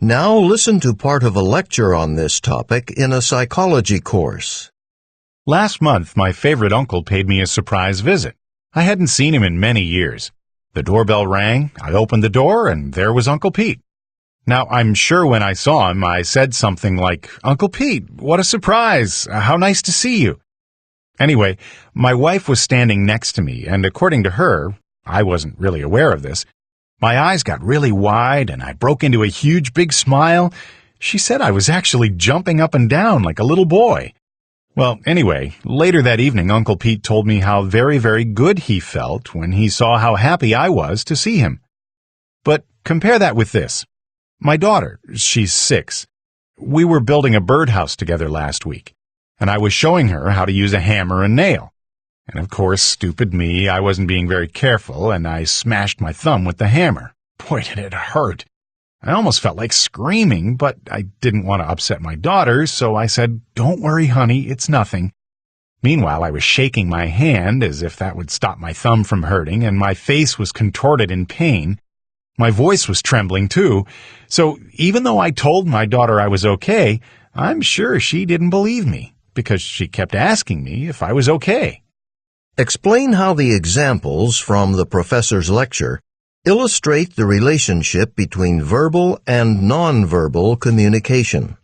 Now listen to part of a lecture on this topic in a psychology course. Last month, my favorite uncle paid me a surprise visit. I hadn't seen him in many years. The doorbell rang, I opened the door, and there was Uncle Pete. Now, I'm sure when I saw him, I said something like, "Uncle Pete, what a surprise! How nice to see you." Anyway, my wife was standing next to me, and according to her, I wasn't really aware of this, my eyes got really wide and I broke into a huge big smile. She said I was actually jumping up and down like a little boy. Well, anyway, later that evening, Uncle Pete told me how very, very good he felt when he saw how happy I was to see him. But compare that with this. My daughter, she's 6. We were building a birdhouse together last week, and I was showing her how to use a hammer and nail. And of course, stupid me, I wasn't being very careful, and I smashed my thumb with the hammer. Boy, did it hurt. I almost felt like screaming, but I didn't want to upset my daughter, so I said, "Don't worry, honey, it's nothing." Meanwhile, I was shaking my hand as if that would stop my thumb from hurting, and my face was contorted in pain. My voice was trembling, too, so even though I told my daughter I was okay, I'm sure she didn't believe me, because she kept asking me if I was okay. Explain how the examples from the professor's lecture illustrate the relationship between verbal and nonverbal communication.